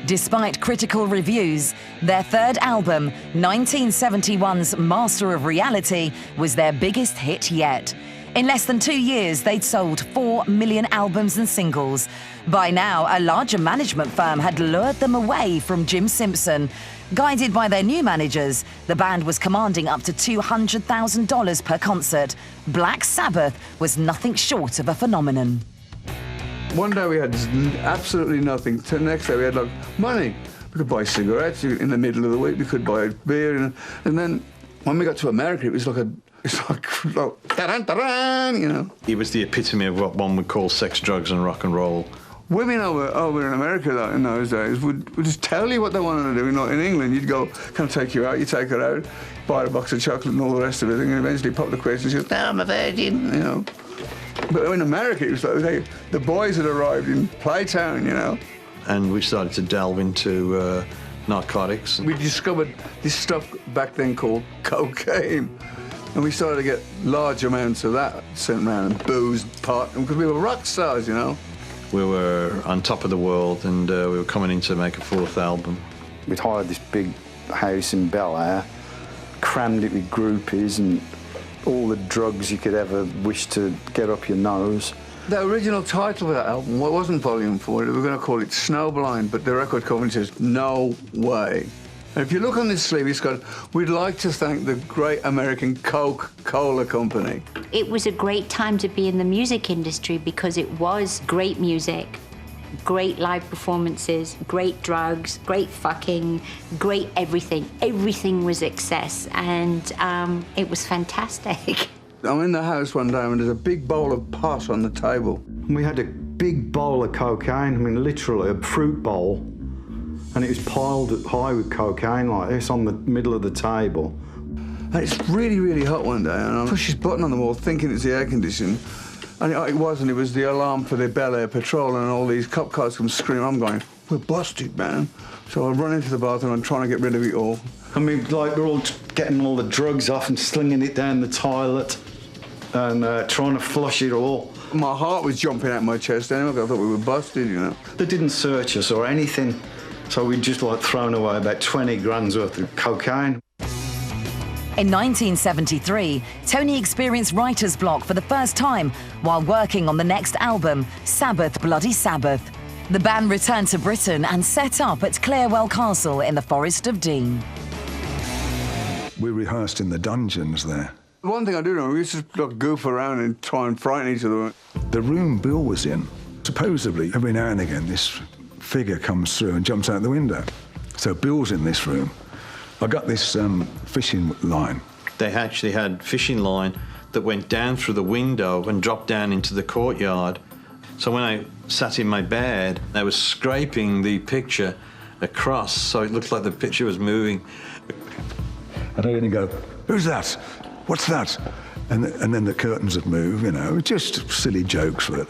Despite critical reviews, their third album, 1971's Master of Reality, was their biggest hit yet. In less than 2 years, they'd sold 4 million albums and singles. By now, a larger management firm had lured them away from Jim Simpson. Guided by their new managers, the band was commanding up to $200,000 per concert. Black Sabbath was nothing short of a phenomenon. One day we had absolutely nothing. The next day we had like money. We could buy cigarettes. In the middle of the week we could buy beer. And then when we got to America, it was like ta-ran, you know. He was the epitome of what one would call sex, drugs and rock and roll. Women over in America though, in those days would just tell you what they wanted to do. Not in England, you'd go, can I take you out? You take her out, buy her a box of chocolate and all the rest of it, and eventually pop the question. She goes, no, I'm a virgin, you know. But in America, it was like the boys had arrived in Playtown, you know. And we started to delve into narcotics. We discovered this stuff back then called cocaine. And we started to get large amounts of that sent around, and booze, pot, because we were rock stars, you know. We were on top of the world, and we were coming in to make a 4th album. We'd hired this big house in Bel Air, crammed it with groupies and all the drugs you could ever wish to get up your nose. The original title of that album wasn't Volume 4. We were going to call it Snowblind, but the record company says, no way. And if you look on this sleeve, it's got, we'd like to thank the great American Coca-Cola Company. It was a great time to be in the music industry because it was great music, great live performances, great drugs, great fucking, great everything. Everything was excess, and it was fantastic. I'm in the house one day and there's a big bowl of pot on the table. We had a big bowl of cocaine, I mean literally a fruit bowl, and it was piled high with cocaine like this on the middle of the table. And it's really, really hot one day, and I push this button on the wall thinking it's the air conditioning, and it wasn't. It was the alarm for the Bel Air Patrol, and all these cop cars come screaming. I'm going, we're busted, man. So I run into the bathroom and trying to get rid of it all. I mean, like, we're all getting all the drugs off and slinging it down the toilet and trying to flush it all. My heart was jumping out my chest anyway, I thought we were busted, you know. They didn't search us or anything, so we'd just, like, thrown away about 20 grand's worth of cocaine. In 1973, Tony experienced writer's block for the first time while working on the next album, Sabbath Bloody Sabbath. The band returned to Britain and set up at Clarewell Castle in the Forest of Dean. We rehearsed in the dungeons there. One thing I do know, we used to like, goof around and try and frighten each other. The room Bill was in, supposedly, every now and again, this figure comes through and jumps out the window. So Bill's in this room. I got this fishing line. They actually had fishing line that went down through the window and dropped down into the courtyard. So when I sat in my bed, they were scraping the picture across, so it looked like the picture was moving. And I didn't go, who's that? What's that? And then the curtains would move, you know, just silly jokes, really.